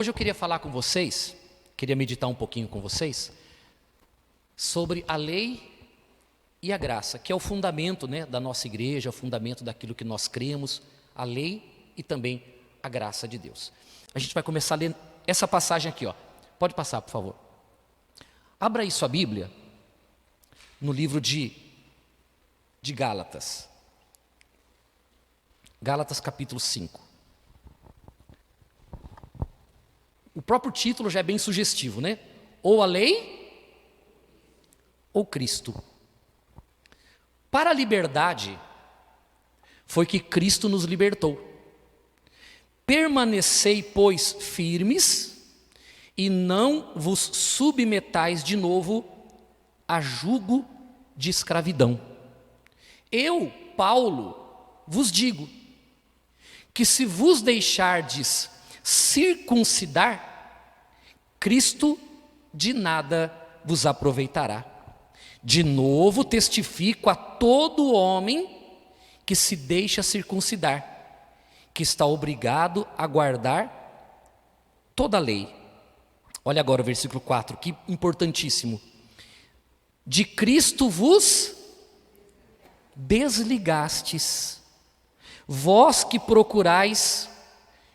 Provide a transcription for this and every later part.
Hoje eu queria falar com vocês, queria meditar um pouquinho com vocês, sobre a lei e a graça, que é o fundamento, da nossa igreja, o fundamento daquilo que nós cremos, a lei e também a graça de Deus. A gente vai começar a ler essa passagem aqui, ó. Pode passar, por favor. Abra aí sua Bíblia, no livro de Gálatas. Gálatas capítulo 5. O próprio título já é bem sugestivo, né? Ou a lei, ou Cristo. Para a liberdade, foi que Cristo nos libertou. Permanecei, pois, firmes, e não vos submetais de novo a jugo de escravidão. Eu, Paulo, vos digo, que se vos deixardes circuncidar, Cristo de nada vos aproveitará. De novo testifico a todo homem que se deixa circuncidar, que está obrigado a guardar toda a lei. Olha agora o versículo 4, que importantíssimo. De Cristo vos desligastes, vós que procurais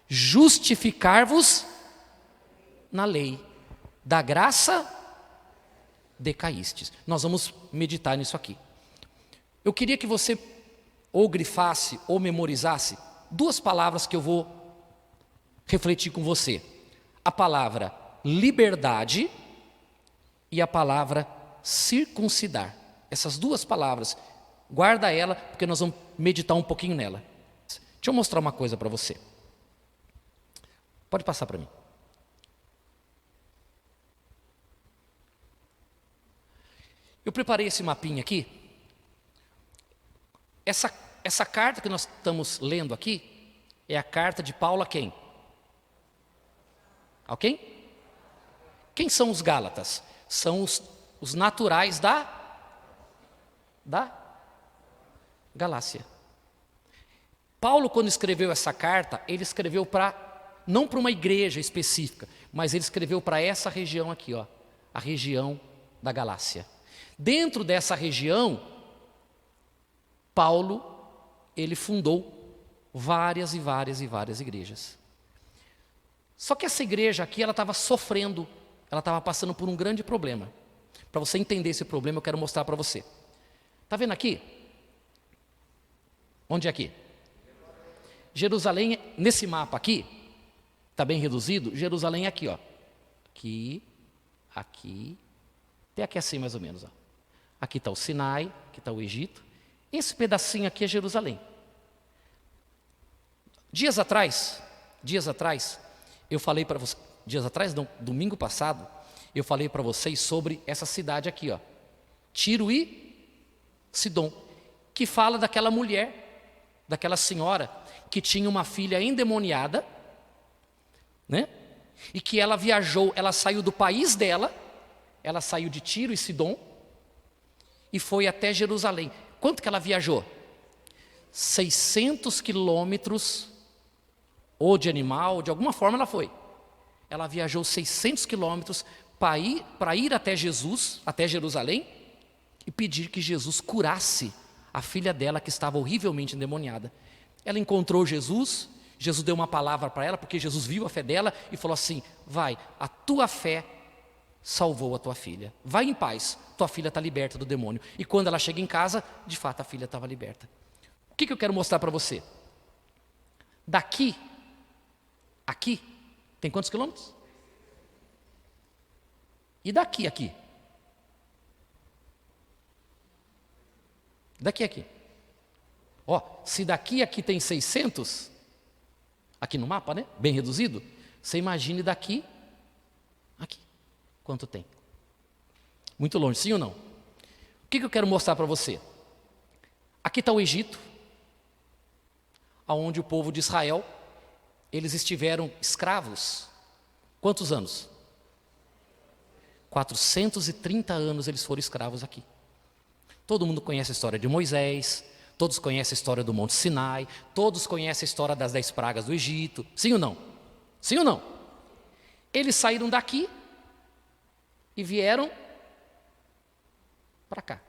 justificar-vos na lei, da graça decaístes. Nós vamos meditar nisso aqui. Eu queria que você ou grifasse ou memorizasse duas palavras que eu vou refletir com você. A palavra liberdade e a palavra circuncidar. Essas duas palavras, guarda ela, porque nós vamos meditar um pouquinho nela. Deixa eu mostrar uma coisa para você. Pode passar para mim. Eu preparei esse mapinha aqui. Essa carta que nós estamos lendo aqui é a carta de Paulo a quem? A quem? Quem são os Gálatas? São os naturais da Galácia. Paulo, quando escreveu essa carta, ele escreveu não para uma igreja específica, mas ele escreveu para essa região aqui, ó, a região da Galácia. Dentro dessa região, Paulo, ele fundou várias igrejas. Só que essa igreja aqui, ela estava sofrendo, ela estava passando por um grande problema. Para você entender esse problema, eu quero mostrar para você. Está vendo aqui? Onde é aqui? Jerusalém, nesse mapa aqui, está bem reduzido, Jerusalém é aqui, ó. Aqui, até aqui assim mais ou menos, ó. Aqui está o Sinai, aqui está o Egito. Esse pedacinho aqui é Jerusalém. Dias atrás, eu falei para vocês, domingo passado, eu falei para vocês sobre essa cidade aqui, ó, Tiro e Sidom, que fala daquela mulher, daquela senhora que tinha uma filha endemoniada, né? E que ela viajou, ela saiu do país dela, ela saiu de Tiro e Sidom e foi até Jerusalém. Quanto que ela viajou? 600 quilômetros, ou de animal, de alguma forma ela foi. Ela viajou 600 quilômetros para ir até Jesus, até Jerusalém, e pedir que Jesus curasse a filha dela que estava horrivelmente endemoniada. Ela encontrou Jesus, Jesus deu uma palavra para ela, porque Jesus viu a fé dela e falou assim: vai, a tua fé salvou a tua filha, vai em paz, tua filha está liberta do demônio. E quando ela chega em casa, de fato a filha estava liberta. O que eu quero mostrar para você? Daqui, aqui, tem quantos quilômetros? E daqui, aqui? Daqui, aqui. Ó, se daqui, aqui tem 600, aqui no mapa, né? Bem reduzido. Você imagine daqui, aqui. Quanto tem? Muito longe, sim ou não? O que eu quero mostrar para você? Aqui está o Egito, onde o povo de Israel, eles estiveram escravos. Quantos anos? 430 anos eles foram escravos aqui. Todo mundo conhece a história de Moisés, todos conhecem a história do Monte Sinai, todos conhecem a história das 10 pragas do Egito. Sim ou não? Sim ou não? Eles saíram daqui e vieram para cá.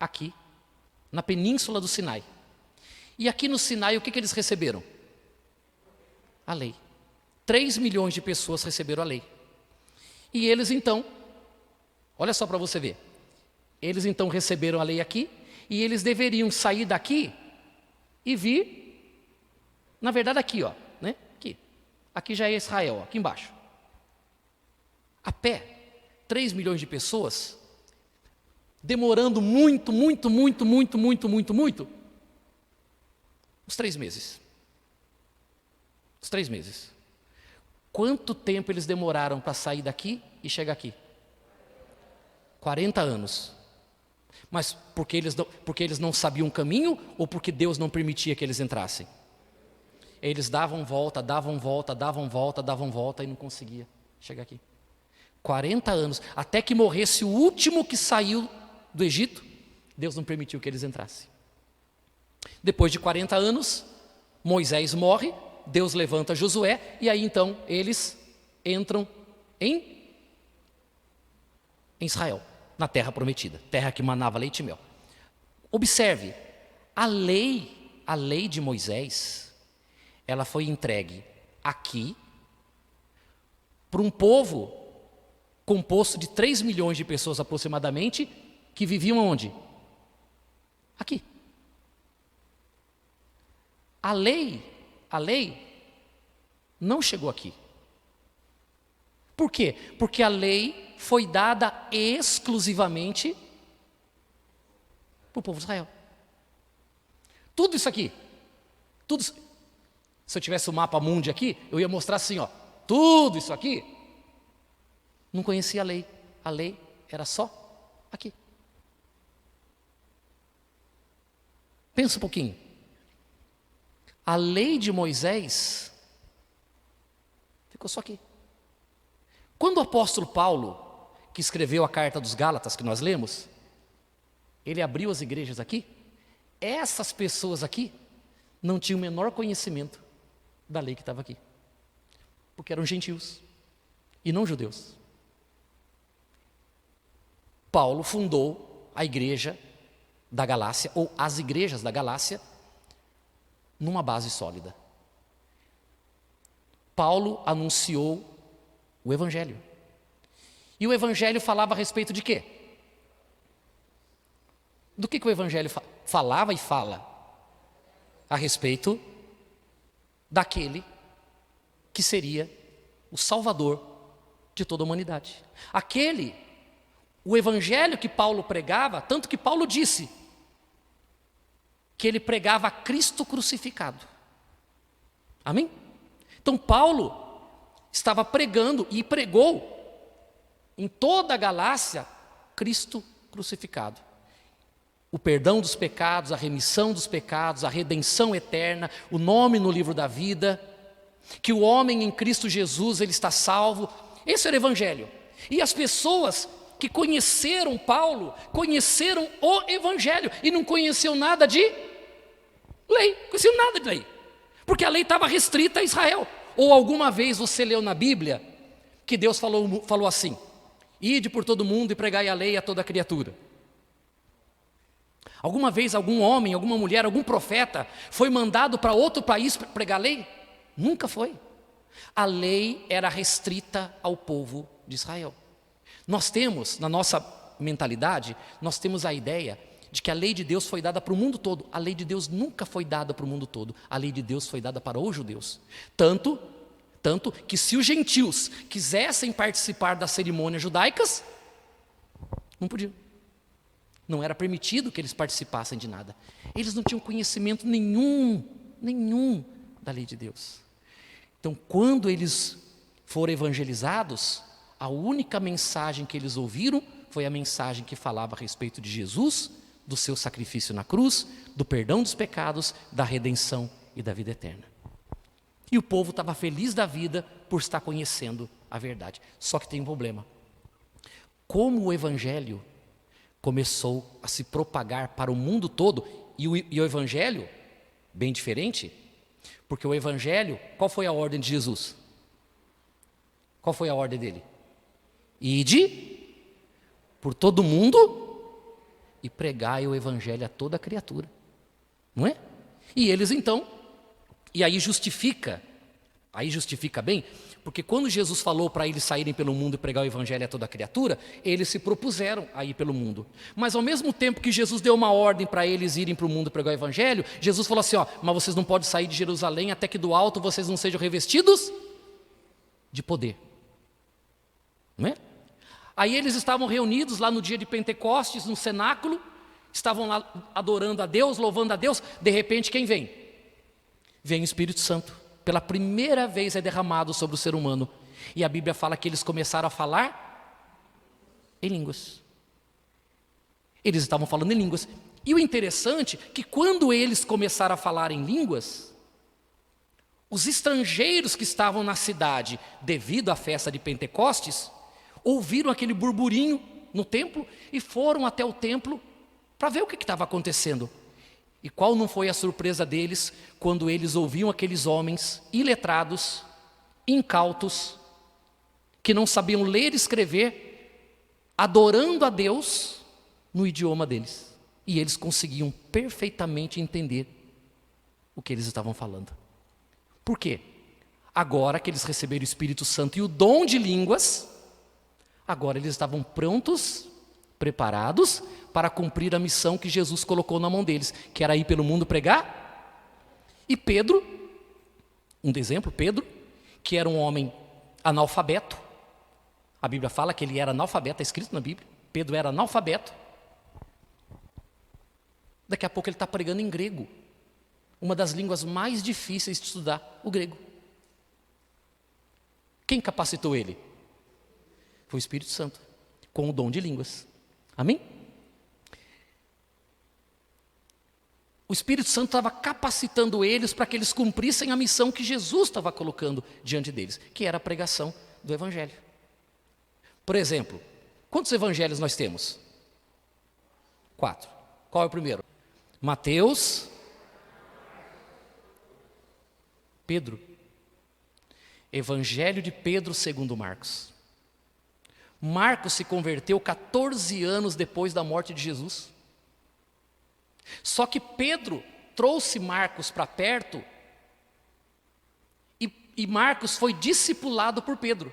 Aqui, na península do Sinai. E aqui no Sinai, o que eles receberam? A lei. 3 milhões de pessoas receberam a lei. E eles então, olha só para você ver, eles então receberam a lei aqui, e eles deveriam sair daqui e vir, na verdade aqui, ó, né? Aqui já é Israel, ó, aqui embaixo. A pé, 3 milhões de pessoas, demorando muito, uns 3 meses. Os 3 meses. Quanto tempo eles demoraram para sair daqui e chegar aqui? 40 anos. Mas porque eles não sabiam o caminho ou porque Deus não permitia que eles entrassem? Eles davam volta e não conseguia chegar aqui. 40 anos, até que morresse o último que saiu do Egito, Deus não permitiu que eles entrassem. Depois de 40 anos, Moisés morre, Deus levanta Josué, e aí então eles entram em Israel, na terra prometida, terra que manava leite e mel. Observe, a lei de Moisés, ela foi entregue aqui para um povo composto de 3 milhões de pessoas aproximadamente, que viviam onde? Aqui. A lei não chegou aqui. Por quê? Porque a lei foi dada exclusivamente para o povo de Israel. Tudo isso aqui, se eu tivesse o mapa mundi aqui, eu ia mostrar assim, ó, tudo isso aqui, não conhecia a lei era só aqui. Pensa um pouquinho. A lei de Moisés ficou só aqui. Quando o apóstolo Paulo, que escreveu a carta dos Gálatas, que nós lemos, ele abriu as igrejas aqui, essas pessoas aqui não tinham o menor conhecimento da lei que estava aqui, porque eram gentios e não judeus. Paulo fundou a igreja da Galácia, ou as igrejas da Galácia, numa base sólida. Paulo anunciou o Evangelho. E o Evangelho falava a respeito de quê? Do que o Evangelho falava e fala? A respeito daquele que seria o Salvador de toda a humanidade. O Evangelho que Paulo pregava, tanto que Paulo disse que ele pregava Cristo crucificado. Amém? Então Paulo estava pregando e pregou em toda a Galácia Cristo crucificado. O perdão dos pecados, a remissão dos pecados, a redenção eterna, o nome no livro da vida, que o homem em Cristo Jesus, ele está salvo. Esse era o Evangelho. E as pessoas que conheceram Paulo, conheceram o Evangelho e não conheciam nada de lei, conheciam nada de lei, porque a lei estava restrita a Israel. Ou alguma vez você leu na Bíblia que Deus falou assim: ide por todo mundo e pregai a lei a toda criatura? Alguma vez algum homem, alguma mulher, algum profeta foi mandado para outro país pregar a lei? Nunca foi. A lei era restrita ao povo de Israel. Nós temos, na nossa mentalidade, nós temos a ideia de que a lei de Deus foi dada para o mundo todo. A lei de Deus nunca foi dada para o mundo todo. A lei de Deus foi dada para os judeus. Tanto que se os gentios quisessem participar das cerimônias judaicas, não podiam. Não era permitido que eles participassem de nada. Eles não tinham conhecimento nenhum da lei de Deus. Então, quando eles foram evangelizados, a única mensagem que eles ouviram foi a mensagem que falava a respeito de Jesus, do seu sacrifício na cruz, do perdão dos pecados, da redenção e da vida eterna. E o povo estava feliz da vida por estar conhecendo a verdade. Só que tem um problema. Como o Evangelho começou a se propagar para o mundo todo, e o Evangelho, bem diferente, porque o Evangelho, qual foi a ordem de Jesus? Qual foi a ordem dele? Ide por todo mundo e pregai o evangelho a toda criatura. Não é? E eles então, e aí justifica bem, porque quando Jesus falou para eles saírem pelo mundo e pregar o evangelho a toda criatura, eles se propuseram a ir pelo mundo. Mas ao mesmo tempo que Jesus deu uma ordem para eles irem para o mundo e pregar o evangelho, Jesus falou assim, mas vocês não podem sair de Jerusalém até que do alto vocês não sejam revestidos de poder. Não é? Aí eles estavam reunidos lá no dia de Pentecostes, no cenáculo, estavam lá adorando a Deus, louvando a Deus, de repente quem vem? Vem o Espírito Santo. Pela primeira vez é derramado sobre o ser humano. E a Bíblia fala que eles começaram a falar em línguas. Eles estavam falando em línguas. E o interessante é que quando eles começaram a falar em línguas, os estrangeiros que estavam na cidade, devido à festa de Pentecostes, ouviram aquele burburinho no templo e foram até o templo para ver o que estava acontecendo. E qual não foi a surpresa deles quando eles ouviam aqueles homens iletrados, incautos, que não sabiam ler e escrever, adorando a Deus no idioma deles. E eles conseguiam perfeitamente entender o que eles estavam falando. Por quê? Agora que eles receberam o Espírito Santo e o dom de línguas, agora eles estavam prontos, preparados para cumprir a missão que Jesus colocou na mão deles, que era ir pelo mundo pregar. E Pedro, um exemplo, Pedro, que era um homem analfabeto, a Bíblia fala que ele era analfabeto, está escrito na Bíblia, Pedro era analfabeto. Daqui a pouco ele está pregando em grego, uma das línguas mais difíceis de estudar, o grego. Quem capacitou ele? Foi o Espírito Santo, com o dom de línguas. Amém? O Espírito Santo estava capacitando eles para que eles cumprissem a missão que Jesus estava colocando diante deles, que era a pregação do Evangelho. Por exemplo, quantos evangelhos nós temos? 4. Qual é o primeiro? Mateus, Pedro. Evangelho de Pedro segundo Marcos. Marcos se converteu 14 anos depois da morte de Jesus. Só que Pedro trouxe Marcos para perto e Marcos foi discipulado por Pedro.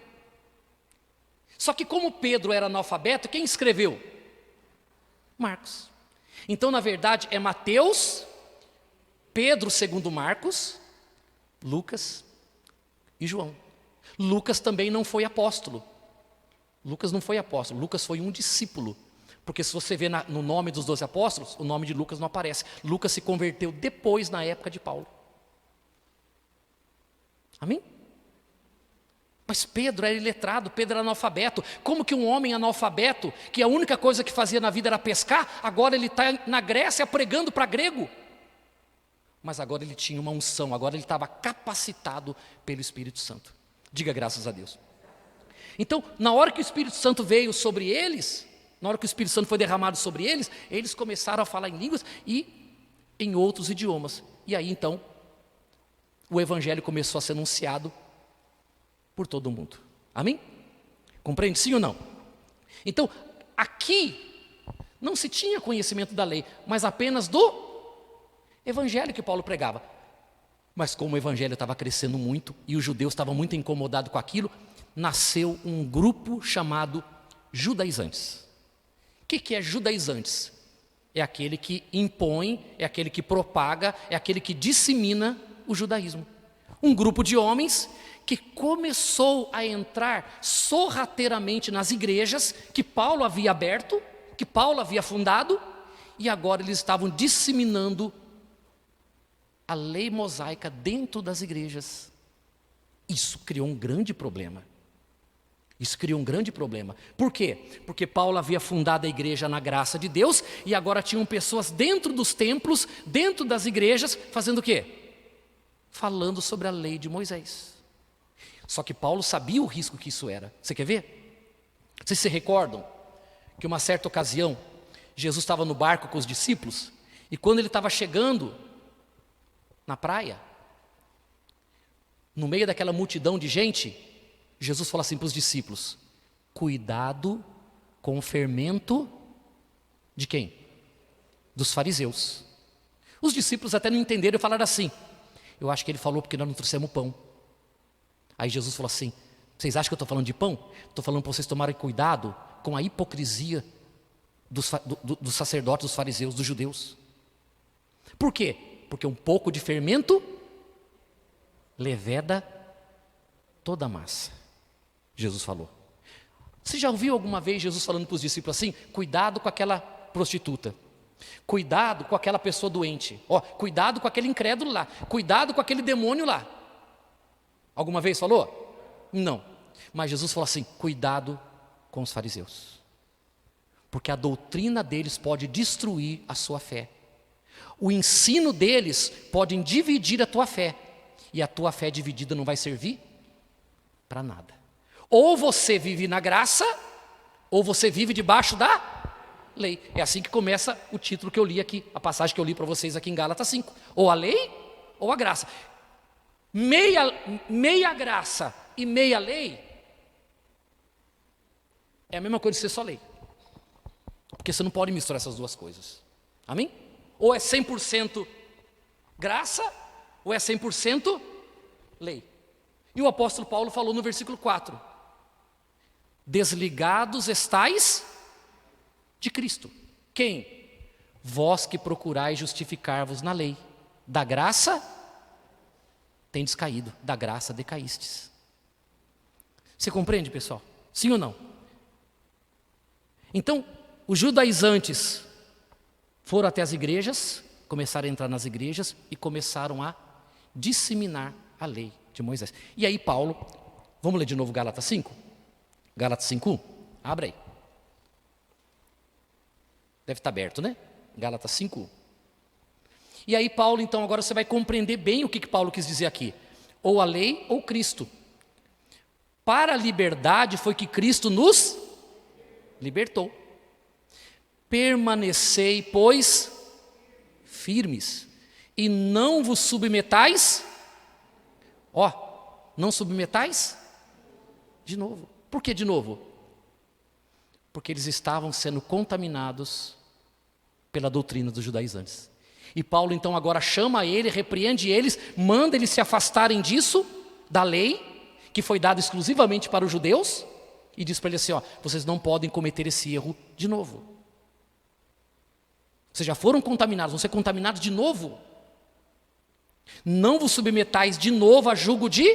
Só que como Pedro era analfabeto, quem escreveu? Marcos. Então, na verdade, é Mateus, Pedro segundo Marcos, Lucas e João. Lucas também não foi apóstolo. Lucas não foi apóstolo, Lucas foi um discípulo. Porque se você vê no nome dos 12 apóstolos, o nome de Lucas não aparece. Lucas se converteu depois, na época de Paulo. Amém? Mas Pedro era iletrado, Pedro era analfabeto. Como que um homem analfabeto, que a única coisa que fazia na vida era pescar, agora ele está na Grécia pregando para grego? Mas agora ele tinha uma unção, agora ele estava capacitado pelo Espírito Santo. Diga graças a Deus. Então, na hora que o Espírito Santo veio sobre eles, na hora que o Espírito Santo foi derramado sobre eles, eles começaram a falar em línguas e em outros idiomas. E aí então, o Evangelho começou a ser anunciado por todo mundo. Amém? Compreende sim ou não? Então, aqui, não se tinha conhecimento da lei, mas apenas do Evangelho que Paulo pregava. Mas como o Evangelho estava crescendo muito e os judeus estavam muito incomodados com aquilo, nasceu um grupo chamado judaizantes. O que é judaizantes? É aquele que impõe, é aquele que propaga, é aquele que dissemina o judaísmo. Um grupo de homens que começou a entrar sorrateiramente nas igrejas que Paulo havia aberto, que Paulo havia fundado, e agora eles estavam disseminando a lei mosaica dentro das igrejas. Isso criou um grande problema. Isso criou um grande problema. Por quê? Porque Paulo havia fundado a igreja na graça de Deus e agora tinham pessoas dentro dos templos, dentro das igrejas, fazendo o quê? Falando sobre a lei de Moisés. Só que Paulo sabia o risco que isso era. Você quer ver? Vocês se recordam que uma certa ocasião, Jesus estava no barco com os discípulos e quando ele estava chegando na praia, no meio daquela multidão de gente, Jesus fala assim para os discípulos: cuidado com o fermento de quem? Dos fariseus. Os discípulos até não entenderam e falaram assim: eu acho que ele falou porque nós não trouxemos pão. Aí Jesus falou assim: vocês acham que eu estou falando de pão? Estou falando para vocês tomarem cuidado com a hipocrisia dos sacerdotes, dos fariseus, dos judeus. Por quê? Porque um pouco de fermento leveda toda a massa. Jesus falou. Você já ouviu alguma vez Jesus falando para os discípulos assim: cuidado com aquela prostituta, cuidado com aquela pessoa doente, cuidado com aquele incrédulo lá, cuidado com aquele demônio lá? Alguma vez falou? Não. Mas Jesus falou assim: cuidado com os fariseus, porque a doutrina deles pode destruir a sua fé. O ensino deles pode dividir a tua fé, e a tua fé dividida não vai servir para nada. Ou você vive na graça, ou você vive debaixo da lei. É assim que começa o título que eu li aqui, a passagem que eu li para vocês aqui em Gálatas 5. Ou a lei, ou a graça. Meia graça e meia lei é a mesma coisa de ser só lei. Porque você não pode misturar essas duas coisas. Amém? Ou é 100% graça, ou é 100% lei. E o apóstolo Paulo falou no versículo 4: desligados estais de Cristo. Quem? Vós que procurais justificar-vos na lei. Da graça tendes caído, da graça decaístes. Você compreende, pessoal? Sim ou não? Então, os judaizantes foram até as igrejas, começaram a entrar nas igrejas e começaram a disseminar a lei de Moisés. E aí Paulo, vamos ler de novo Gálatas 5? Gálatas 5:1, abre aí. Deve estar aberto, né? Gálatas 5:1. E aí Paulo, então, agora você vai compreender bem o que Paulo quis dizer aqui. Ou a lei ou Cristo. Para a liberdade foi que Cristo nos libertou. Permanecei, pois, firmes, e não vos submetais, não submetais de novo. Por que de novo? Porque eles estavam sendo contaminados pela doutrina dos judaizantes. E Paulo então agora chama ele, repreende eles, manda eles se afastarem disso, da lei, que foi dada exclusivamente para os judeus, e diz para eles assim: vocês não podem cometer esse erro de novo. Vocês já foram contaminados, vão ser contaminados de novo. Não vos submetais de novo a jugo de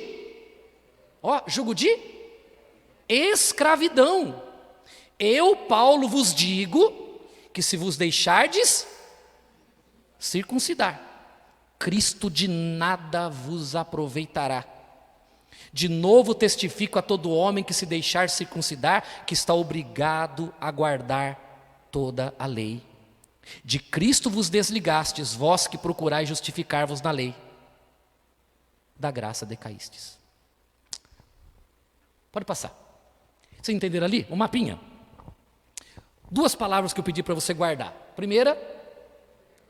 escravidão. Eu, Paulo, vos digo que se vos deixardes circuncidar, Cristo de nada vos aproveitará. De novo testifico a todo homem que se deixar circuncidar, que está obrigado a guardar toda a lei. De Cristo vos desligastes, vós que procurais justificar-vos na lei. Da graça decaístes. Pode passar. Vocês entenderam ali? Um mapinha. Duas palavras que eu pedi para você guardar. Primeira,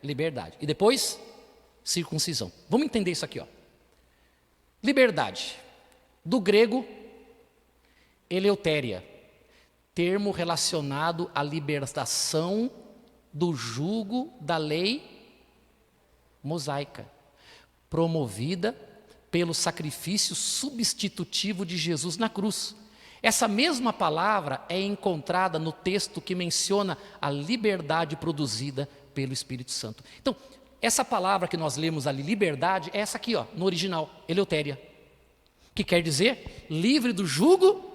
liberdade. E depois, circuncisão. Vamos entender isso aqui. Liberdade. Do grego, eleutéria. Termo relacionado à libertação do jugo da lei mosaica, promovida pelo sacrifício substitutivo de Jesus na cruz. Essa mesma palavra é encontrada no texto que menciona a liberdade produzida pelo Espírito Santo. Então, essa palavra que nós lemos ali, liberdade, é essa aqui, no original, eleutéria, que quer dizer livre do jugo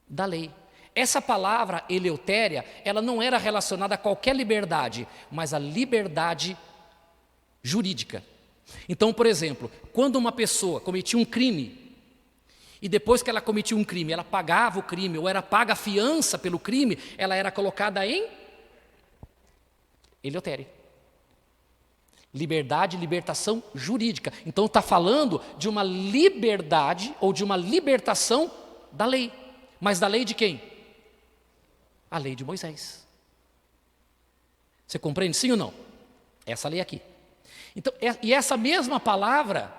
da lei. Essa palavra eleutéria, ela não era relacionada a qualquer liberdade, mas a liberdade jurídica. Então, por exemplo, quando uma pessoa cometia um crime, e depois que ela cometia um crime, ela pagava o crime, ou era paga a fiança pelo crime, ela era colocada em eleutéria. Liberdade, libertação jurídica. Então está falando de uma liberdade ou de uma libertação da lei. Mas da lei de quem? A lei de Moisés. Você compreende, sim ou não? Essa lei aqui. Então, e essa mesma palavra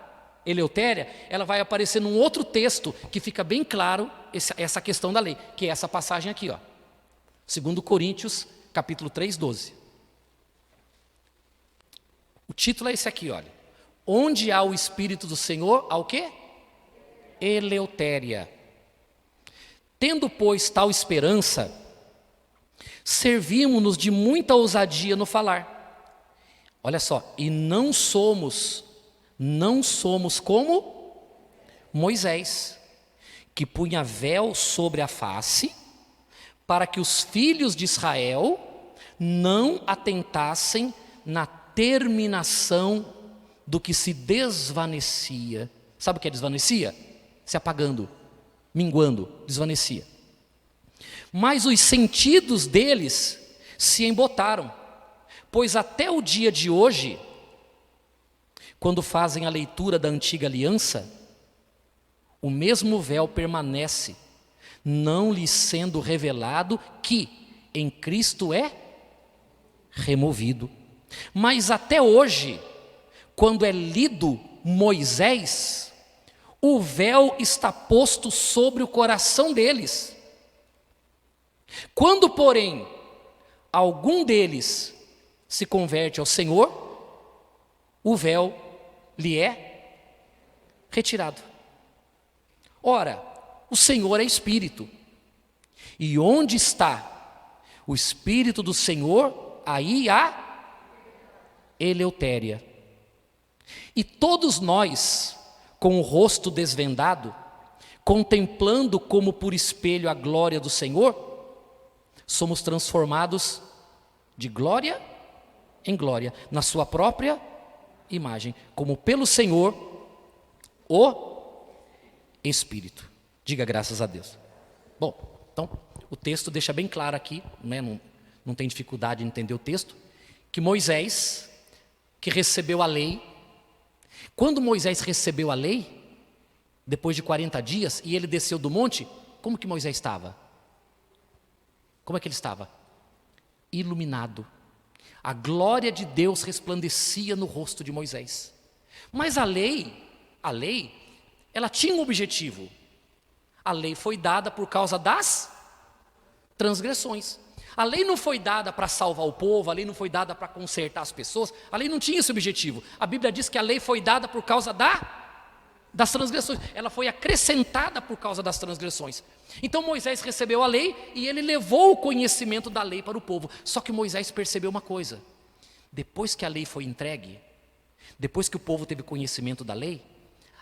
Eleutéria, ela vai aparecer num outro texto que fica bem claro essa questão da lei, que é essa passagem aqui, ó. 2 Coríntios, capítulo 3, 12. O título é esse aqui, olha. Onde há o Espírito do Senhor, há o quê? Eleutéria. Tendo, pois, tal esperança, servimos-nos de muita ousadia no falar. Olha só, e não somos como Moisés, que punha véu sobre a face, para que os filhos de Israel não atentassem na terminação do que se desvanecia. Sabe o que é desvanecia? Se apagando, minguando, desvanecia. Mas os sentidos deles se embotaram, pois até o dia de hoje, quando fazem a leitura da antiga aliança, o mesmo véu permanece, não lhes sendo revelado que em Cristo é removido. Mas até hoje, quando é lido Moisés, o véu está posto sobre o coração deles. Quando, porém, algum deles se converte ao Senhor, o véu lhe é retirado. Ora, o Senhor é Espírito, e onde está o Espírito do Senhor, aí há eleutéria. E todos nós, com o rosto desvendado, contemplando como por espelho a glória do Senhor, somos transformados de glória em glória, na sua própria imagem, como pelo Senhor, o Espírito. Diga graças a Deus. Bom, então, o texto deixa bem claro aqui, né, não tem dificuldade em entender o texto, que Moisés, que recebeu a lei, quando Moisés recebeu a lei, depois de 40 dias, e ele desceu do monte, como que Moisés estava? Como é que ele estava? Iluminado. A glória de Deus resplandecia no rosto de Moisés. Mas a lei, ela tinha um objetivo. A lei foi dada por causa das transgressões. A lei não foi dada para salvar o povo, a lei não foi dada para consertar as pessoas, a lei não tinha esse objetivo. A Bíblia diz que a lei foi dada por causa das transgressões, ela foi acrescentada por causa das transgressões. Então Moisés recebeu a lei e ele levou o conhecimento da lei para o povo. Só que Moisés percebeu uma coisa: depois que a lei foi entregue, depois que o povo teve conhecimento da lei,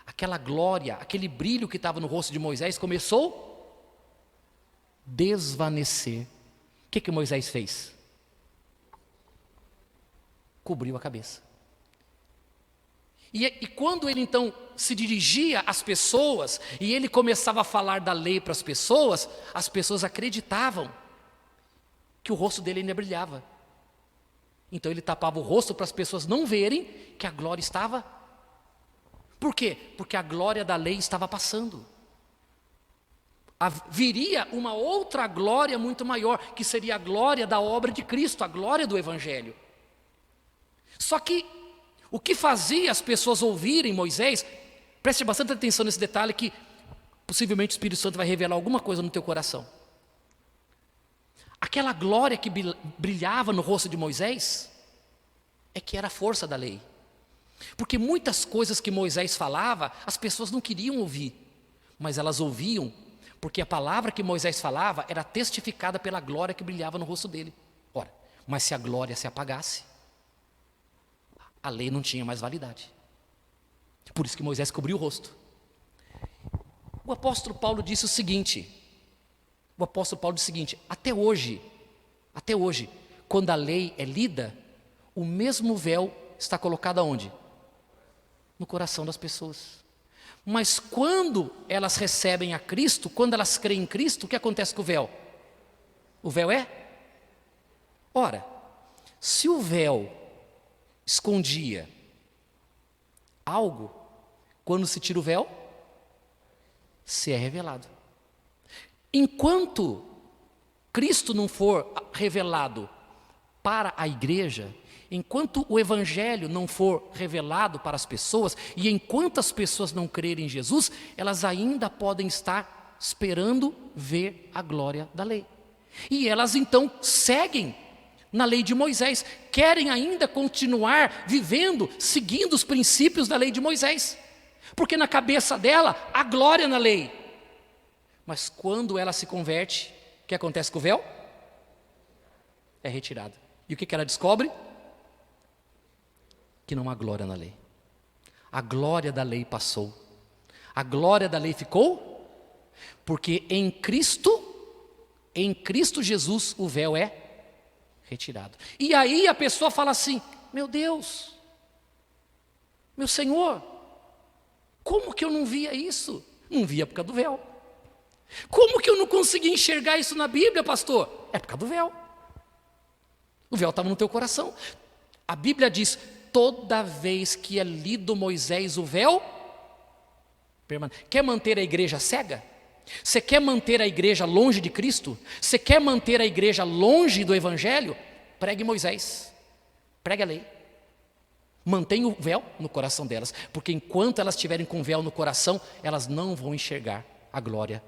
aquela glória, aquele brilho que estava no rosto de Moisés começou a desvanecer. O que Moisés fez? Cobriu a cabeça. E quando ele então se dirigia às pessoas e ele começava a falar da lei para as pessoas acreditavam que o rosto dele ainda brilhava. Então ele tapava o rosto para as pessoas não verem que a glória estava. Por quê? Porque a glória da lei estava passando. Viria uma outra glória muito maior, que seria a glória da obra de Cristo, a glória do Evangelho. Só que o que fazia as pessoas ouvirem Moisés, preste bastante atenção nesse detalhe que possivelmente o Espírito Santo vai revelar alguma coisa no teu coração. Aquela glória que brilhava no rosto de Moisés é que era a força da lei. Porque muitas coisas que Moisés falava, as pessoas não queriam ouvir, mas elas ouviam, porque a palavra que Moisés falava era testificada pela glória que brilhava no rosto dele. Ora, mas se a glória se apagasse, a lei não tinha mais validade. Por isso que Moisés cobriu o rosto. O apóstolo Paulo disse o seguinte, até hoje, quando a lei é lida, o mesmo véu está colocado aonde? No coração das pessoas. Mas quando elas recebem a Cristo, quando elas creem em Cristo, o que acontece com o véu? O véu é? Ora, se o véu escondia algo, quando se tira o véu, se é revelado. Enquanto Cristo não for revelado para a igreja, enquanto o evangelho não for revelado para as pessoas, e enquanto as pessoas não crerem em Jesus, elas ainda podem estar esperando ver a glória da lei. E elas então seguem na lei de Moisés, querem ainda continuar vivendo, seguindo os princípios da lei de Moisés, porque na cabeça dela há glória na lei. Mas quando ela se converte, o que acontece com o véu? É retirado. E o que ela descobre? Que não há glória na lei. A glória da lei passou. A glória da lei ficou, porque em Cristo Jesus, o véu é retirado. E aí a pessoa fala assim: meu Deus, meu Senhor, como que eu não via isso? Não via por causa do véu. Como que eu não conseguia enxergar isso na Bíblia, pastor? É por causa do véu. O véu estava no teu coração. A Bíblia diz: toda vez que é lido Moisés, o véu permanece. Quer manter a igreja cega? Você quer manter a igreja longe de Cristo? Você quer manter a igreja longe do Evangelho? Pregue Moisés, pregue a lei. Mantenha o véu no coração delas, porque enquanto elas estiverem com o véu no coração, elas não vão enxergar a glória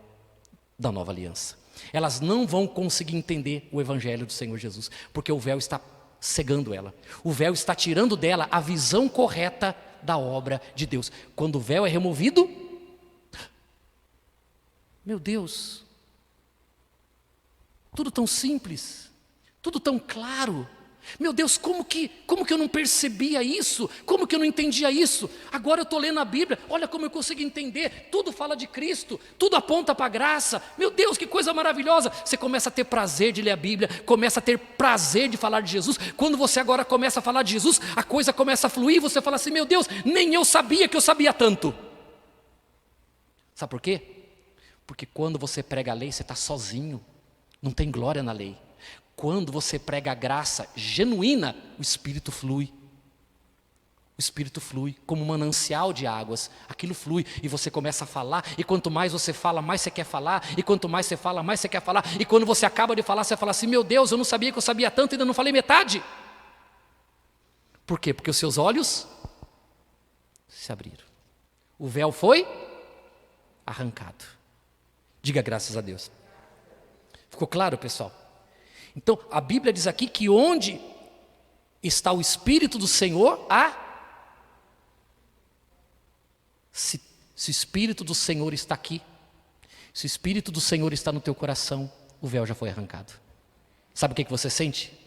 da nova aliança. Elas não vão conseguir entender o Evangelho do Senhor Jesus, porque o véu está cegando ela. O véu está tirando dela a visão correta da obra de Deus. Quando o véu é removido, meu Deus, tudo tão simples, tudo tão claro. Meu Deus, como que eu não percebia isso? Como que eu não entendia isso? Agora eu estou lendo a Bíblia, olha como eu consigo entender. Tudo fala de Cristo, tudo aponta para a graça. Meu Deus, que coisa maravilhosa. Você começa a ter prazer de ler a Bíblia, começa a ter prazer de falar de Jesus. Quando você agora começa a falar de Jesus, a coisa começa a fluir, você fala assim: meu Deus, nem eu sabia que eu sabia tanto. Sabe por quê? Porque quando você prega a lei, você está sozinho, não tem glória na lei. Quando você prega a graça genuína, o Espírito flui. O Espírito flui como um manancial de águas. Aquilo flui e você começa a falar. E quanto mais você fala, mais você quer falar. E quanto mais você fala, mais você quer falar. E quando você acaba de falar, você fala assim: meu Deus, eu não sabia que eu sabia tanto e ainda não falei metade. Por quê? Porque os seus olhos se abriram. O véu foi arrancado. Diga graças a Deus. Ficou claro, pessoal? Então, a Bíblia diz aqui que onde está o Espírito do Senhor, se o Espírito do Senhor está aqui, se o Espírito do Senhor está no teu coração, o véu já foi arrancado. Sabe o que você sente?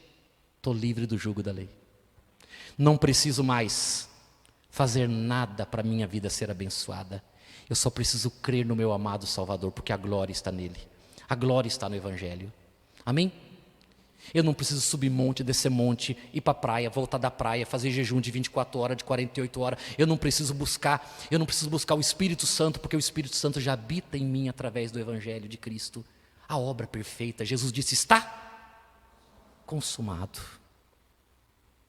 Estou livre do jugo da lei. Não preciso mais fazer nada para a minha vida ser abençoada. Eu só preciso crer no meu amado Salvador, porque a glória está nele. A glória está no Evangelho. Amém? Eu não preciso subir monte, descer monte, ir para a praia, voltar da praia, fazer jejum de 24 horas, de 48 horas. Eu não preciso buscar o Espírito Santo, porque o Espírito Santo já habita em mim através do Evangelho de Cristo. A obra perfeita. Jesus disse: está consumado.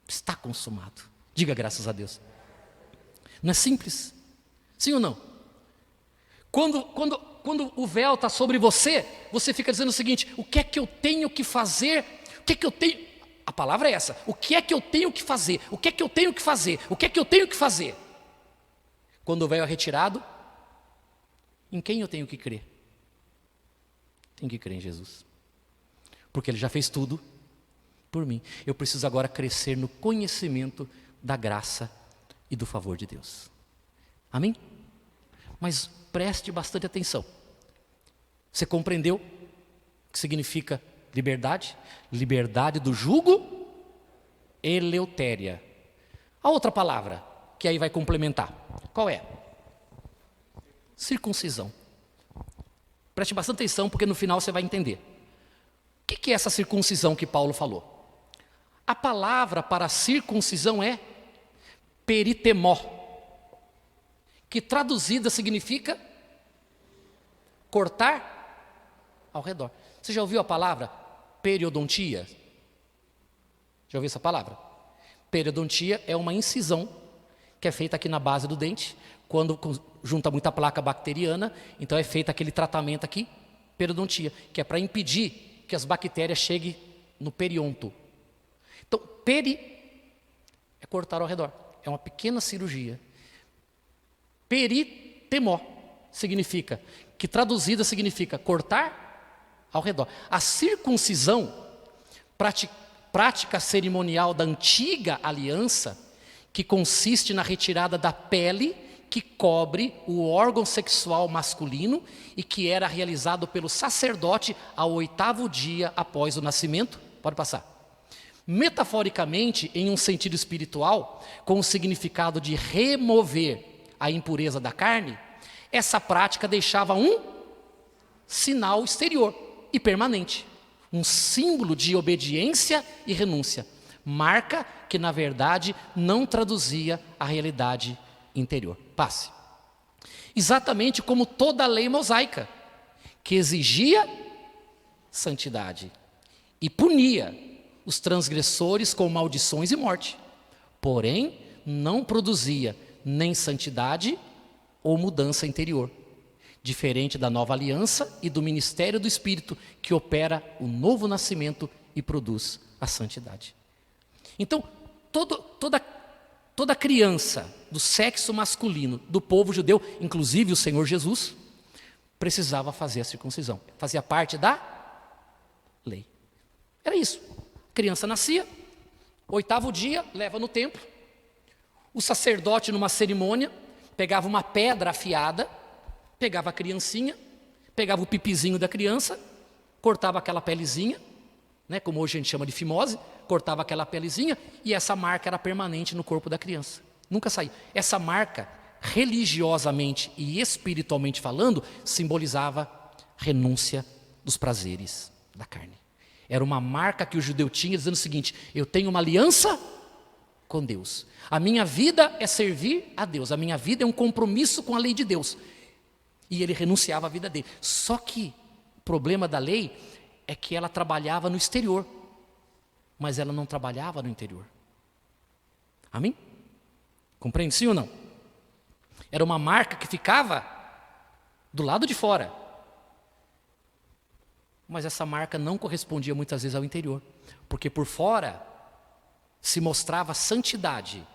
Está consumado. Diga graças a Deus. Não é simples? Sim ou não? Quando o véu está sobre você, você fica dizendo o seguinte: o que é que eu tenho que fazer? O que é que eu tenho? A palavra é essa: o que é que eu tenho que fazer? O que é que eu tenho que fazer? O que é que eu tenho que fazer? Quando o véu é retirado, em quem eu tenho que crer? Tenho que crer em Jesus, porque Ele já fez tudo por mim. Eu preciso agora crescer no conhecimento da graça e do favor de Deus. Amém? Mas preste bastante atenção. Você compreendeu o que significa liberdade? Liberdade do jugo, eleutéria. A outra palavra, que aí vai complementar, qual é? Circuncisão. Preste bastante atenção, porque no final você vai entender. O que é essa circuncisão que Paulo falou? A palavra para circuncisão é peritemó, que traduzida significa cortar ao redor. Você já ouviu a palavra periodontia? Já ouviu essa palavra? Periodontia é uma incisão que é feita aqui na base do dente, quando junta muita placa bacteriana, então é feito aquele tratamento aqui, periodontia, que é para impedir que as bactérias cheguem no periodonto. Então, cortar ao redor. É uma pequena cirurgia. Peritemó significa, que traduzida significa cortar ao redor. A circuncisão, prática cerimonial da antiga aliança, que consiste na retirada da pele que cobre o órgão sexual masculino e que era realizado pelo sacerdote ao 8º dia após o nascimento. Pode passar. Metaforicamente, em um sentido espiritual, com o significado de remover a impureza da carne, essa prática deixava um sinal exterior e permanente, um símbolo de obediência e renúncia, marca que na verdade não traduzia a realidade interior. Passe. Exatamente como toda a lei mosaica, que exigia santidade e punia os transgressores com maldições e morte, porém não produzia nem santidade ou mudança interior, diferente da nova aliança e do ministério do Espírito, que opera o novo nascimento e produz a santidade. Então, toda criança do sexo masculino do povo judeu, inclusive o Senhor Jesus, precisava fazer a circuncisão. Fazia parte da lei. Era isso. A criança nascia, 8º dia, leva no templo. O sacerdote, numa cerimônia, pegava uma pedra afiada, pegava a criancinha, pegava o pipizinho da criança, cortava aquela pelezinha, né, como hoje a gente chama de fimose, cortava aquela pelezinha e essa marca era permanente no corpo da criança. Nunca saía. Essa marca, religiosamente e espiritualmente falando, simbolizava renúncia dos prazeres da carne. Era uma marca que o judeu tinha dizendo o seguinte: eu tenho uma aliança com Deus. A minha vida é servir a Deus. A minha vida é um compromisso com a lei de Deus. E ele renunciava à vida dele. Só que o problema da lei é que ela trabalhava no exterior, mas ela não trabalhava no interior. Amém? Compreende sim ou não? Era uma marca que ficava do lado de fora, mas essa marca não correspondia muitas vezes ao interior, porque por fora se mostrava santidade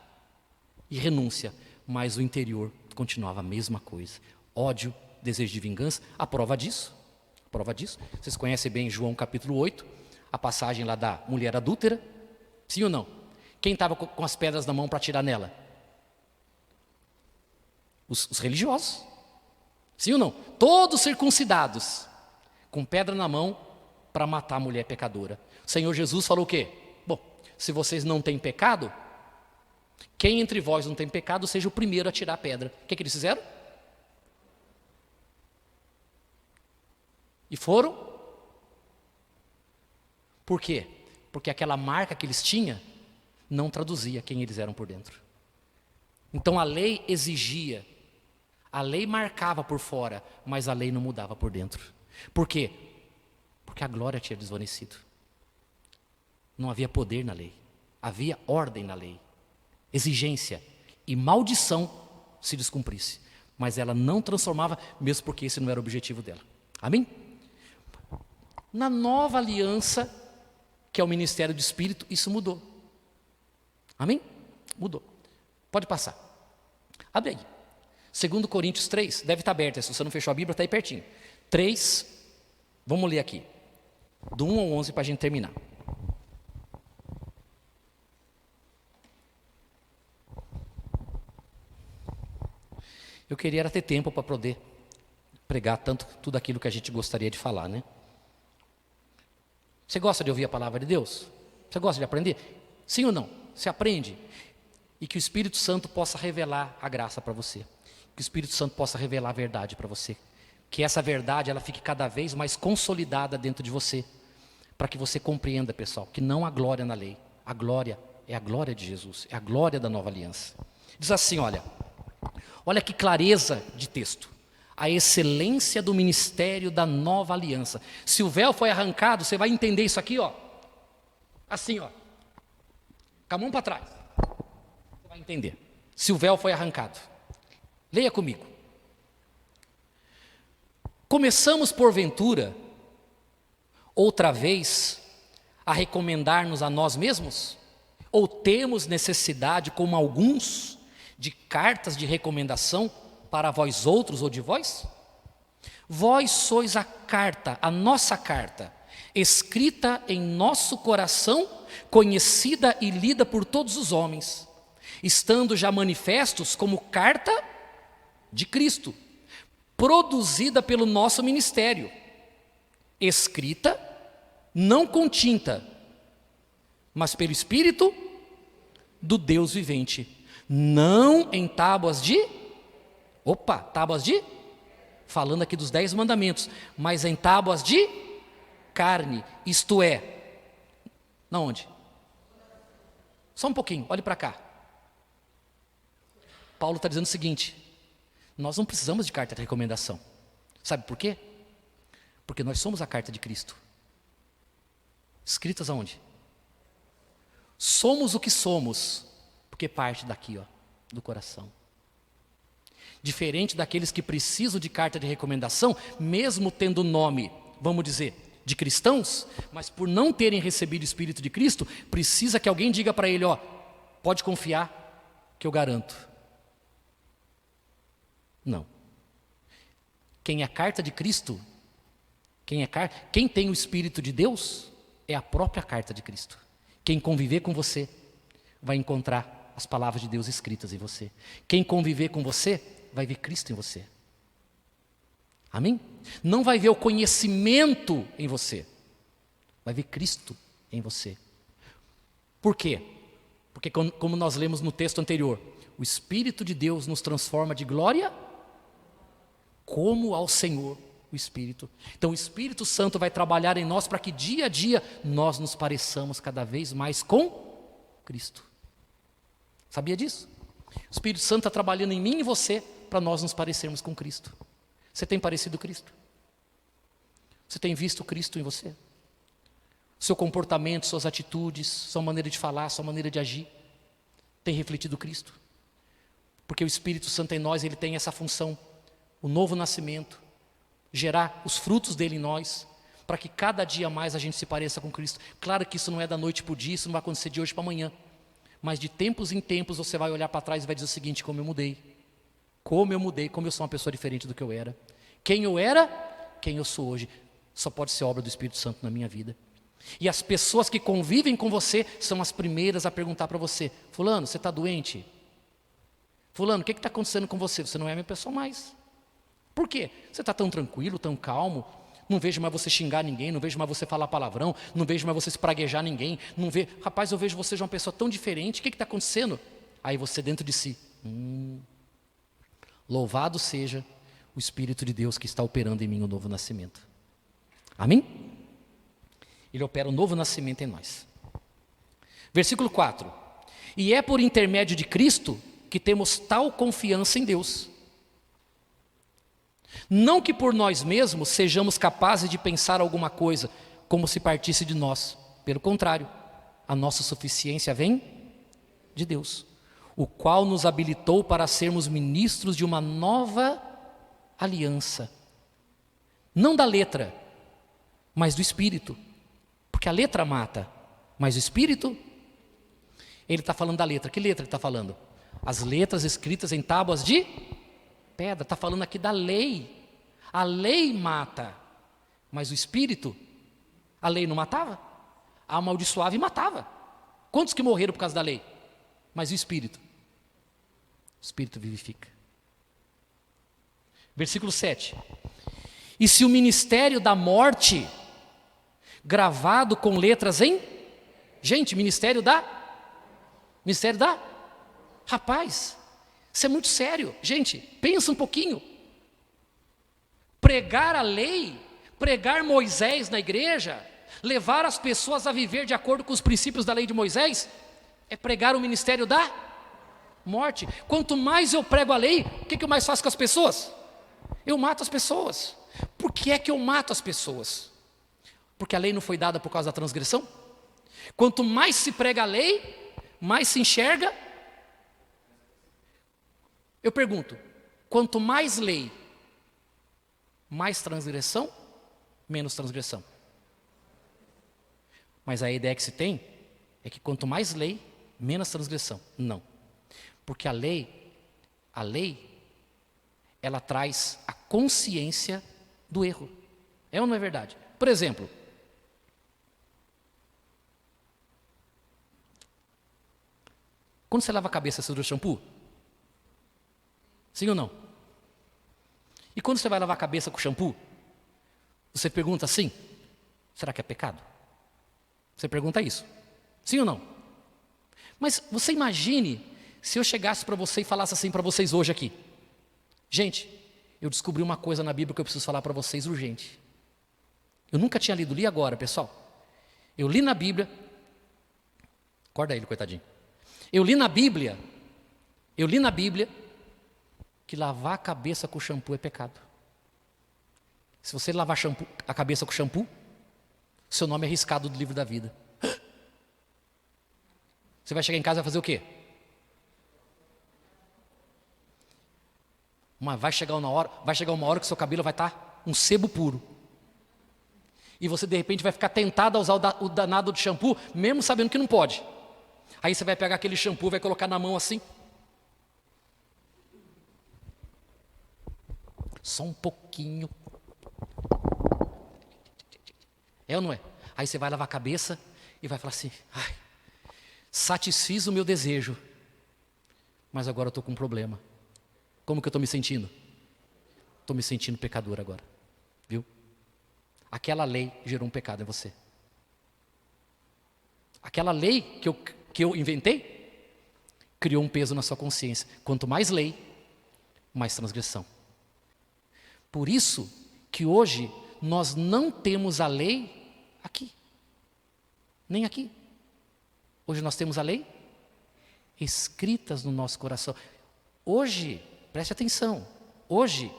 e renúncia, mas o interior continuava a mesma coisa: ódio, desejo de vingança. A prova disso, vocês conhecem bem João capítulo 8, a passagem lá da mulher adúltera, sim ou não? Quem estava com as pedras na mão para atirar nela? Os religiosos, sim ou não? Todos circuncidados, com pedra na mão para matar a mulher pecadora. O Senhor Jesus falou o quê? Bom, se vocês não têm pecado, quem entre vós não tem pecado, seja o primeiro a tirar a pedra. O que eles fizeram? E foram? Por quê? Porque aquela marca que eles tinham não traduzia quem eles eram por dentro. Então a lei exigia, a lei marcava por fora, mas a lei não mudava por dentro. Por quê? Porque a glória tinha desvanecido. Não havia poder na lei, havia ordem na lei, exigência e maldição se descumprisse, mas ela não transformava, mesmo porque esse não era o objetivo dela. Amém? Na nova aliança, que é o ministério do Espírito, isso mudou. Amém? Mudou. Pode passar. Abre aí. 2 Coríntios 3, deve estar aberto, se você não fechou a Bíblia, está aí pertinho. 3, vamos ler aqui, do 1 ao 11 para a gente terminar. Eu queria era ter tempo para poder pregar tudo aquilo que a gente gostaria de falar, né? Você gosta de ouvir a palavra de Deus? Você gosta de aprender? Sim ou não? Você aprende? E que o Espírito Santo possa revelar a graça para você. Que o Espírito Santo possa revelar a verdade para você. Que essa verdade ela fique cada vez mais consolidada dentro de você. Para que você compreenda, pessoal, que não há glória na lei. A glória é a glória de Jesus. É a glória da nova aliança. Diz assim, olha que clareza de texto. A excelência do ministério da nova aliança. Se o véu foi arrancado, você vai entender isso aqui, ó. Assim, ó. Com a mão para trás. Você vai entender. Se o véu foi arrancado. Leia comigo. Começamos, porventura, outra vez, a recomendar-nos a nós mesmos? Ou temos necessidade, como alguns, de cartas de recomendação para vós outros ou de vós? Vós sois a carta, a nossa carta, escrita em nosso coração, conhecida e lida por todos os homens, estando já manifestos como carta de Cristo, produzida pelo nosso ministério, escrita não com tinta, mas pelo Espírito do Deus vivente, não em tábuas de, falando aqui dos 10 mandamentos, mas em tábuas de carne, isto é, na onde? Só um pouquinho, olhe para cá. Paulo está dizendo o seguinte: nós não precisamos de carta de recomendação. Sabe por quê? Porque nós somos a carta de Cristo. Escritas aonde? Somos o que somos, porque parte daqui, do coração. Diferente daqueles que precisam de carta de recomendação, mesmo tendo o nome, vamos dizer, de cristãos, mas por não terem recebido o Espírito de Cristo, precisa que alguém diga para ele, pode confiar que eu garanto. Não. Quem é a carta de Cristo, quem tem o Espírito de Deus, é a própria carta de Cristo. Quem conviver com você, vai encontrar as palavras de Deus escritas em você. Quem conviver com você, vai ver Cristo em você. Amém? Não vai ver o conhecimento em você, vai ver Cristo em você. Por quê? Porque como nós lemos no texto anterior, o Espírito de Deus nos transforma de glória como ao Senhor o Espírito. Então o Espírito Santo vai trabalhar em nós para que dia a dia nós nos pareçamos cada vez mais com Cristo. Sabia disso? O Espírito Santo está trabalhando em mim e você para nós nos parecermos com Cristo. Você tem parecido Cristo? Você tem visto Cristo em você? Seu comportamento, suas atitudes, sua maneira de falar, sua maneira de agir, tem refletido Cristo? Porque o Espírito Santo em nós, ele tem essa função, o novo nascimento, gerar os frutos dele em nós, para que cada dia mais a gente se pareça com Cristo. Claro que isso não é da noite para o dia, isso não vai acontecer de hoje para amanhã, mas de tempos em tempos você vai olhar para trás e vai dizer o seguinte: como eu mudei, como eu sou uma pessoa diferente do que eu era. Quem eu era, quem eu sou hoje, só pode ser obra do Espírito Santo na minha vida. E as pessoas que convivem com você são as primeiras a perguntar para você: fulano, você está doente? Fulano, o que está acontecendo com você? Você não é a minha pessoa mais. Por quê? Você está tão tranquilo, tão calmo, não vejo mais você xingar ninguém, não vejo mais você falar palavrão, não vejo mais você espraguejar ninguém, rapaz, eu vejo você de uma pessoa tão diferente, o que está acontecendo? Aí você dentro de si, louvado seja o Espírito de Deus que está operando em mim o novo nascimento. Amém? Ele opera o novo nascimento em nós. Versículo 4: e é por intermédio de Cristo que temos tal confiança em Deus. Não que por nós mesmos sejamos capazes de pensar alguma coisa como se partisse de nós. Pelo contrário, a nossa suficiência vem de Deus, o qual nos habilitou para sermos ministros de uma nova aliança. Não da letra, mas do Espírito. Porque a letra mata, mas o Espírito, ele está falando da letra. Que letra ele está falando? As letras escritas em tábuas de pedra. Está falando aqui da lei. A lei mata, mas o Espírito, a lei não matava? A amaldiçoava e matava. Quantos que morreram por causa da lei? Mas o Espírito vivifica. Versículo 7: e se o ministério da morte, gravado com letras em... Gente, ministério da... Rapaz, isso é muito sério. Gente, pensa um pouquinho. Pregar a lei, pregar Moisés na igreja, levar as pessoas a viver de acordo com os princípios da lei de Moisés, é pregar o ministério da morte. Quanto mais eu prego a lei, o que eu mais faço com as pessoas? Eu mato as pessoas. Por que é que eu mato as pessoas? Porque a lei não foi dada por causa da transgressão? Quanto mais se prega a lei, mais se enxerga. Eu pergunto, quanto mais lei, mais transgressão, menos transgressão. Mas a ideia que se tem é que quanto mais lei, menos transgressão. Não. Porque a lei, ela traz a consciência do erro. É ou não é verdade? Por exemplo, quando você lava a cabeça, você usa shampoo? Sim ou não? E quando você vai lavar a cabeça com shampoo, você pergunta assim, será que é pecado? Você pergunta isso. Sim ou não? Mas você imagine se eu chegasse para você e falasse assim para vocês hoje aqui. Gente, eu descobri uma coisa na Bíblia que eu preciso falar para vocês urgente. Eu nunca tinha lido, li agora, pessoal. Eu li na Bíblia. Acorda ele, coitadinho. Eu li na Bíblia que lavar a cabeça com shampoo é pecado. Se você lavar a cabeça com shampoo, seu nome é riscado do livro da vida. Você vai chegar em casa e vai fazer o quê? Vai chegar uma hora que seu cabelo vai estar um sebo puro. E você de repente vai ficar tentado a usar o danado de shampoo, mesmo sabendo que não pode. Aí você vai pegar aquele shampoo, vai colocar na mão assim. Só um pouquinho. É ou não é? Aí você vai lavar a cabeça e vai falar assim, ai, satisfiz o meu desejo, mas agora eu estou com um problema. Como que eu estou me sentindo? Estou me sentindo pecador agora. Viu? Aquela lei gerou um pecado em você. Aquela lei que eu inventei, criou um peso na sua consciência. Quanto mais lei, mais transgressão. Por isso que hoje nós não temos a lei aqui. Nem aqui. Hoje nós temos a lei escritas no nosso coração. Hoje, preste atenção, hoje,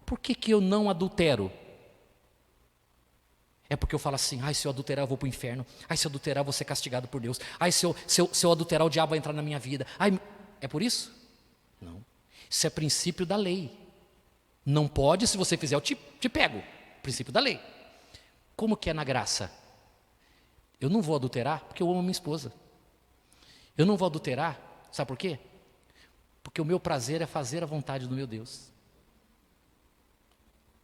por que eu não adultero? É porque eu falo assim, ai, se eu adulterar eu vou para o inferno, ai, se eu adulterar eu vou ser castigado por Deus, ai, se eu adulterar o diabo vai entrar na minha vida, ai, é por isso? Não, isso é princípio da lei. Não pode, se você fizer eu te pego, princípio da lei. Como que é na graça? Eu não vou adulterar porque eu amo a minha esposa. Eu não vou adulterar, sabe por quê? Porque o meu prazer é fazer a vontade do meu Deus.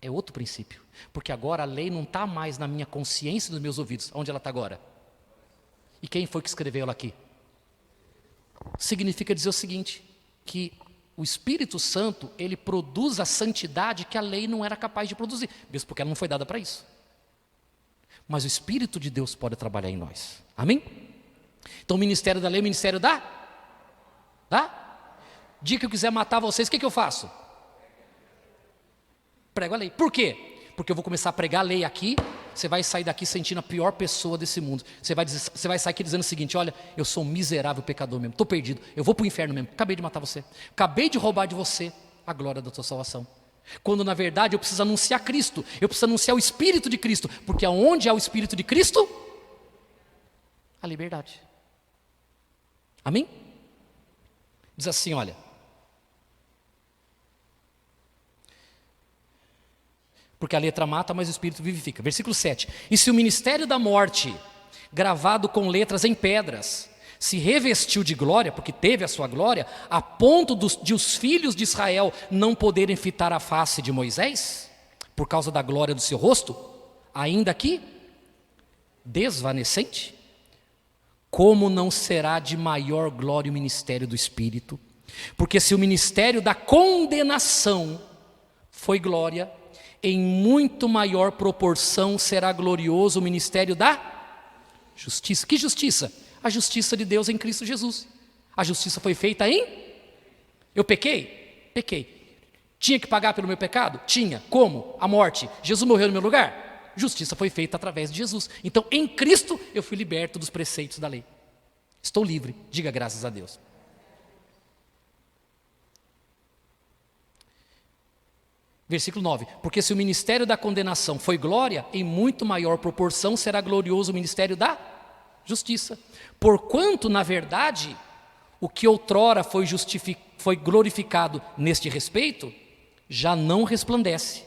É outro princípio. Porque agora a lei não está mais na minha consciência e nos meus ouvidos. Onde ela está agora? E quem foi que escreveu ela aqui? Significa dizer o seguinte, que o Espírito Santo, ele produz a santidade que a lei não era capaz de produzir, mesmo porque ela não foi dada para isso. Mas o Espírito de Deus pode trabalhar em nós. Amém? Então o ministério da lei é o ministério da? Dia que eu quiser matar vocês, o que eu faço? Prego a lei. Por quê? Porque eu vou começar a pregar a lei aqui, você vai sair daqui sentindo a pior pessoa desse mundo. Você vai sair aqui dizendo o seguinte, olha, eu sou um miserável pecador mesmo, estou perdido, eu vou para o inferno mesmo, acabei de matar você. Acabei de roubar de você a glória da tua salvação. Quando na verdade eu preciso anunciar Cristo, eu preciso anunciar o Espírito de Cristo, porque aonde há o Espírito de Cristo, a liberdade. Amém? Diz assim, olha, porque a letra mata, mas o Espírito vivifica. Versículo 7. E se o ministério da morte, gravado com letras em pedras, se revestiu de glória, porque teve a sua glória, a ponto de os filhos de Israel não poderem fitar a face de Moisés, por causa da glória do seu rosto, ainda que desvanecente, como não será de maior glória o ministério do Espírito? Porque se o ministério da condenação foi glória, em muito maior proporção será glorioso o ministério da justiça. Que justiça? A justiça de Deus em Cristo Jesus. A justiça foi feita em? Eu pequei? Pequei. Tinha que pagar pelo meu pecado? Tinha. Como? A morte. Jesus morreu no meu lugar? Justiça foi feita através de Jesus. Então, em Cristo, eu fui liberto dos preceitos da lei. Estou livre. Diga graças a Deus. Versículo 9. Porque se o ministério da condenação foi glória, em muito maior proporção será glorioso o ministério da justiça. Porquanto, na verdade, o que outrora foi glorificado neste respeito, já não resplandece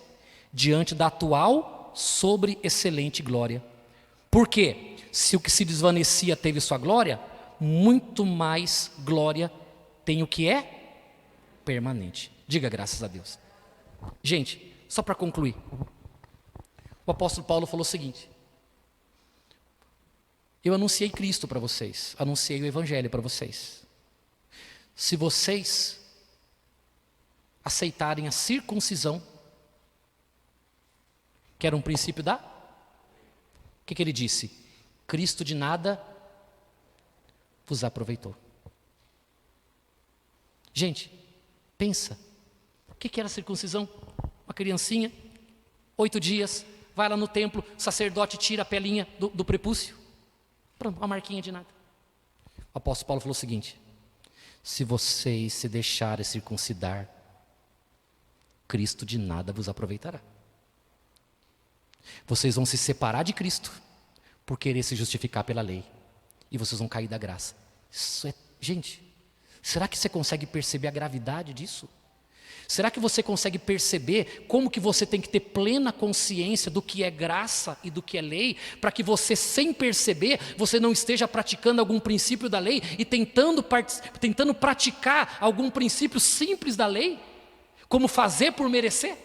diante da atual sobre excelente glória. Por quê? Se o que se desvanecia teve sua glória, muito mais glória tem o que é permanente. Diga graças a Deus. Gente, só para concluir, o apóstolo Paulo falou o seguinte: eu anunciei Cristo para vocês, anunciei o Evangelho para vocês. Se vocês aceitarem a circuncisão, que era um princípio o que ele disse? Cristo de nada vos aproveitou. Gente, pensa, o que era a circuncisão? Uma criancinha, 8 dias, vai lá no templo, o sacerdote tira a pelinha do prepúcio, pronto, uma marquinha de nada. O apóstolo Paulo falou o seguinte: se vocês se deixarem circuncidar, Cristo de nada vos aproveitará. Vocês vão se separar de Cristo por querer se justificar pela lei, e vocês vão cair da graça. Isso é, gente, será que você consegue perceber a gravidade disso? Será que você consegue perceber como que você tem que ter plena consciência do que é graça e do que é lei, para que você, sem perceber, você não esteja praticando algum princípio da lei e tentando praticar algum princípio simples da lei, como fazer por merecer?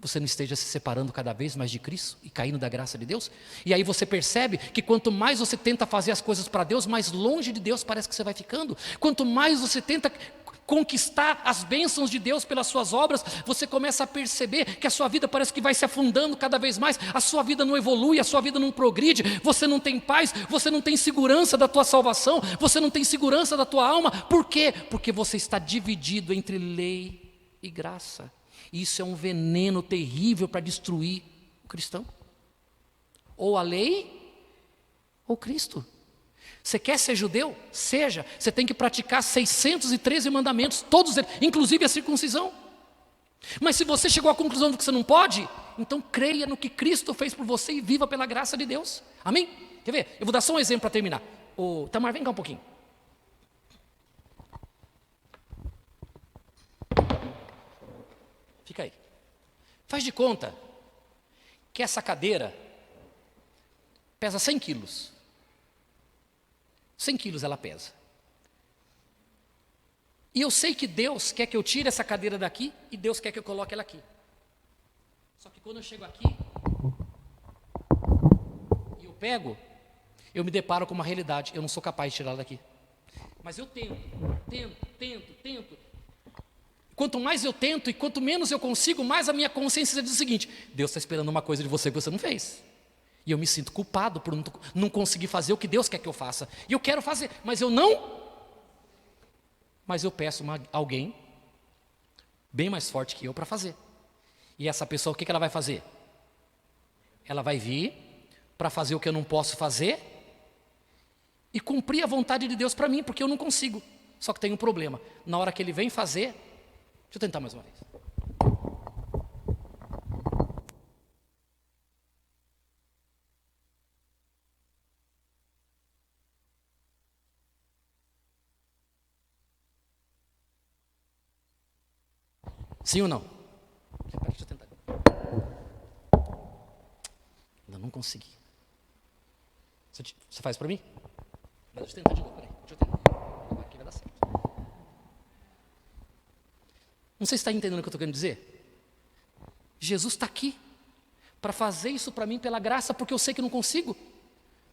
Você não esteja se separando cada vez mais de Cristo e caindo da graça de Deus? E aí você percebe que quanto mais você tenta fazer as coisas para Deus, mais longe de Deus parece que você vai ficando. Quanto mais você tenta conquistar as bênçãos de Deus pelas suas obras, você começa a perceber que a sua vida parece que vai se afundando cada vez mais, a sua vida não evolui, a sua vida não progride, você não tem paz, você não tem segurança da tua salvação, você não tem segurança da tua alma. Por quê? Porque você está dividido entre lei e graça. Isso é um veneno terrível para destruir o cristão. Ou a lei, ou Cristo. Você quer ser judeu? Seja. Você tem que praticar 613 mandamentos, todos eles, inclusive a circuncisão. Mas se você chegou à conclusão de que você não pode, então creia no que Cristo fez por você e viva pela graça de Deus. Amém? Quer ver? Eu vou dar só um exemplo para terminar. Tamar, vem cá um pouquinho. Fica aí. Faz de conta que essa cadeira pesa 100 quilos. 100 quilos ela pesa. E eu sei que Deus quer que eu tire essa cadeira daqui e Deus quer que eu coloque ela aqui. Só que quando eu chego aqui e eu pego, eu me deparo com uma realidade: eu não sou capaz de tirar ela daqui. Mas eu tento. Quanto mais eu tento e quanto menos eu consigo, mais a minha consciência diz o seguinte: Deus está esperando uma coisa de você que você não fez. E eu me sinto culpado por não conseguir fazer o que Deus quer que eu faça. E eu quero fazer, mas eu não. Mas eu peço alguém bem mais forte que eu para fazer. E essa pessoa, o que ela vai fazer? Ela vai vir para fazer o que eu não posso fazer e cumprir a vontade de Deus para mim, porque eu não consigo. Só que tem um problema: na hora que ele vem fazer, deixa eu tentar mais uma vez. Sim ou não? Deixa eu tentar. Ainda não consegui. Você faz para mim? Deixa eu tentar de novo. Peraí. Deixa eu tentar. Aqui vai dar certo. Não sei se está entendendo o que eu estou querendo dizer. Jesus está aqui para fazer isso para mim pela graça, porque eu sei que não consigo.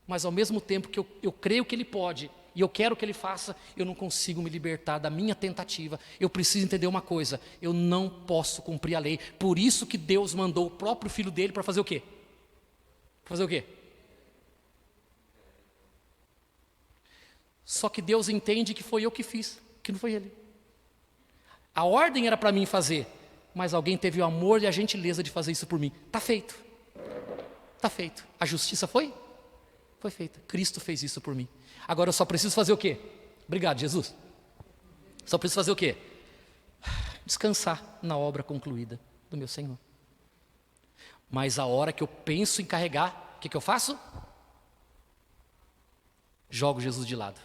Mas ao mesmo tempo que eu creio que Ele pode e eu quero que Ele faça, eu não consigo me libertar da minha tentativa. Eu preciso entender uma coisa: eu não posso cumprir a lei. Por isso que Deus mandou o próprio Filho dele para fazer o quê? Fazer o quê? Só que Deus entende que foi eu que fiz, que não foi Ele. A ordem era para mim fazer, mas alguém teve o amor e a gentileza de fazer isso por mim. Está feito. Está feito. A justiça foi? Foi feita. Cristo fez isso por mim. Agora eu só preciso fazer o quê? Obrigado, Jesus. Só preciso fazer o quê? Descansar na obra concluída do meu Senhor. Mas a hora que eu penso em carregar, o que eu faço? Jogo Jesus de lado.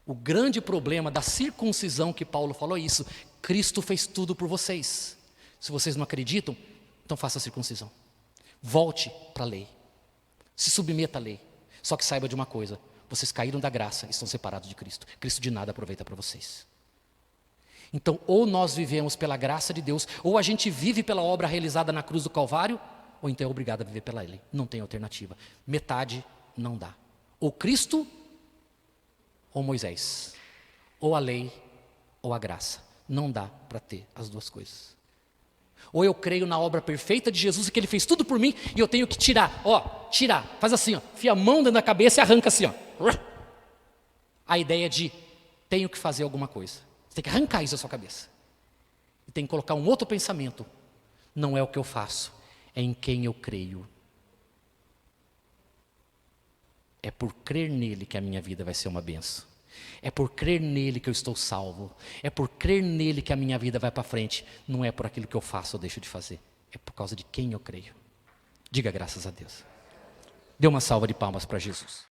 O grande problema da circuncisão que Paulo falou é isso: Cristo fez tudo por vocês. Se vocês não acreditam, então faça a circuncisão. Volte para a lei. Se submeta à lei. Só que saiba de uma coisa: Vocês caíram da graça e estão separados de Cristo. Cristo de nada aproveita para vocês. Então, ou nós vivemos pela graça de Deus, ou a gente vive pela obra realizada na cruz do Calvário, ou então é obrigado a viver pela lei. Não tem alternativa. Metade não dá. Ou Cristo, ou Moisés. Ou a lei, ou a graça. Não dá para ter as duas coisas. Ou eu creio na obra perfeita de Jesus e que Ele fez tudo por mim e eu tenho que tirar, tirar, faz assim, enfia a mão dentro da cabeça e arranca assim, A ideia de tenho que fazer alguma coisa. Você tem que arrancar isso da sua cabeça. E tem que colocar um outro pensamento. Não é o que eu faço, é em quem eu creio. É por crer nele que a minha vida vai ser uma bênção. É por crer nele que eu estou salvo. É por crer nele que a minha vida vai para frente. Não é por aquilo que eu faço ou deixo de fazer. É por causa de quem eu creio. Diga graças a Deus. Dê uma salva de palmas para Jesus.